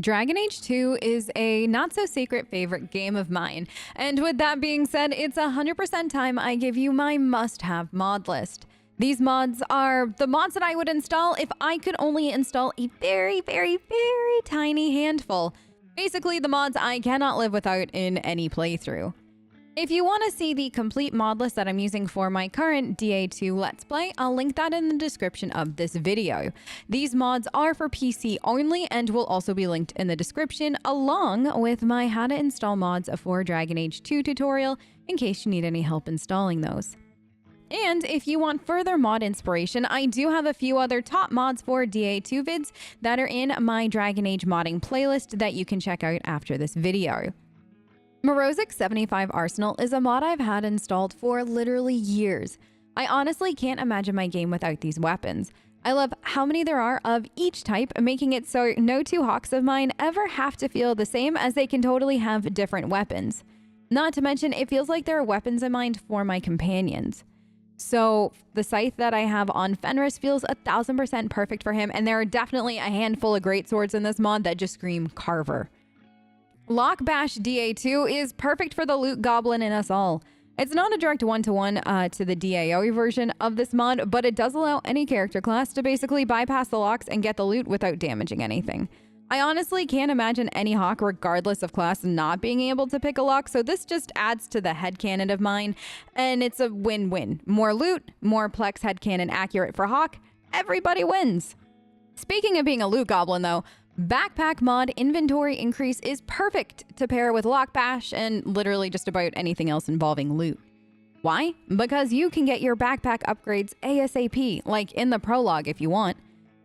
Dragon Age 2 is a not-so-secret favorite game of mine, and with that being said, it's 100% time I give you my must-have mod list. These mods are the mods that I would install if I could only install a very, very, very tiny handful. Basically, the mods I cannot live without in any playthrough. If you want to see the complete mod list that I'm using for my current DA2 Let's Play, I'll link that in the description of this video. These mods are for PC only and will also be linked in the description, along with my how to install mods for Dragon Age 2 tutorial in case you need any help installing those. And if you want further mod inspiration, I do have a few other top mods for DA2 vids that are in my Dragon Age modding playlist that you can check out after this video. Morozik79 Arsenal is a mod I've had installed for literally years. I honestly can't imagine my game without these weapons. I love how many there are of each type, making it so no two hawks of mine ever have to feel the same, as they can totally have different weapons. Not to mention, it feels like there are weapons in mind for my companions. So the scythe that I have on Fenris feels 1000% perfect for him, and there are definitely a handful of greatswords in this mod that just scream Carver. Bash DA2 is perfect for the loot goblin in us all. It's not a direct one-to-one to the DAO version of this mod, but it does allow any character class to basically bypass the locks and get the loot without damaging anything. I honestly can't imagine any hawk, regardless of class, not being able to pick a lock, so this just adds to the headcanon of mine, and it's a win-win. More loot, more Plex headcanon accurate for hawk, everybody wins. Speaking of being a loot goblin though, Backpack mod inventory increase is perfect to pair with Bash and literally just about anything else involving loot. Why? Because you can get your backpack upgrades ASAP, like in the prologue if you want.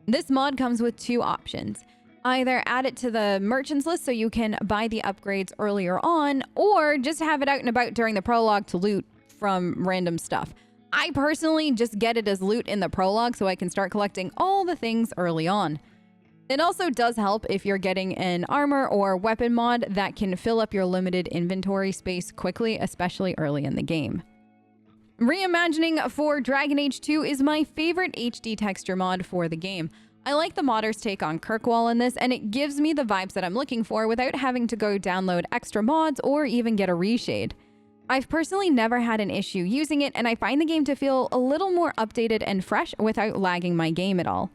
This mod comes with two options. Either add it to the merchants list so you can buy the upgrades earlier on, or just have it out and about during the prologue to loot from random stuff. I personally just get it as loot in the prologue so I can start collecting all the things early on. It also does help if you're getting an armor or weapon mod that can fill up your limited inventory space quickly, especially early in the game. ReImagining for Dragon Age 2 is my favorite HD texture mod for the game. I like the modder's take on Kirkwall in this, and it gives me the vibes that I'm looking for without having to go download extra mods or even get a reshade. I've personally never had an issue using it, and I find the game to feel a little more updated and fresh without lagging my game at all.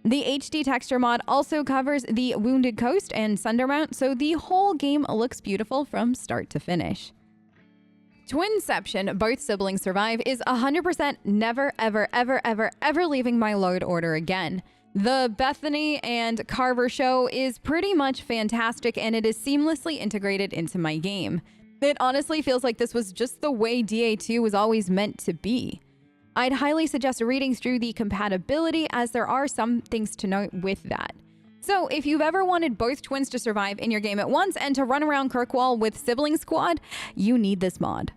The HD texture mod also covers the Wounded Coast and Sundermount, so the whole game looks beautiful from start to finish. Twinception, Both Siblings Survive, is 100% never, ever, ever, ever, ever leaving my load order again. The Bethany and Carver show is pretty much fantastic, and it is seamlessly integrated into my game. It honestly feels like this was just the way DA2 was always meant to be. I'd highly suggest reading through the compatibility, as there are some things to note with that. So if you've ever wanted both twins to survive in your game at once and to run around Kirkwall with Sibling Squad, you need this mod.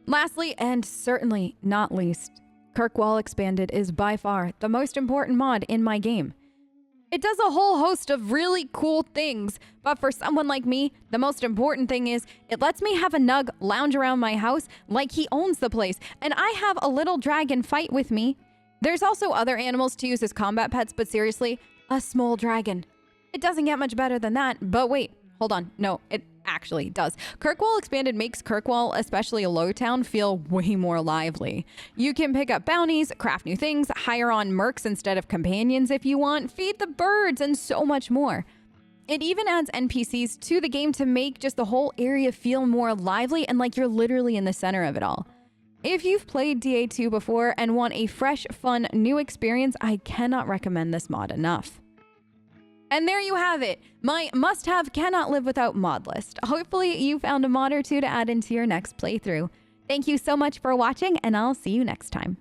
Lastly, and certainly not least, Kirkwall Expanded is by far the most important mod in my game. It does a whole host of really cool things, but for someone like me, the most important thing is it lets me have a Nug lounge around my house like he owns the place, and I have a little dragon fight with me. There's also other animals to use as combat pets, but seriously, a small dragon. It doesn't get much better than that, but wait, hold on, no, it actually does. Kirkwall Expanded makes Kirkwall, especially a low town, feel way more lively. You can pick up bounties, craft new things, hire on mercs instead of companions if you want, feed the birds, and so much more. It even adds NPCs to the game to make just the whole area feel more lively and like you're literally in the center of it all. If you've played DA2 before and want a fresh, fun, new experience, I cannot recommend this mod enough. And there you have it, my must-have cannot live without mod list. Hopefully you found a mod or two to add into your next playthrough. Thank you so much for watching, and I'll see you next time.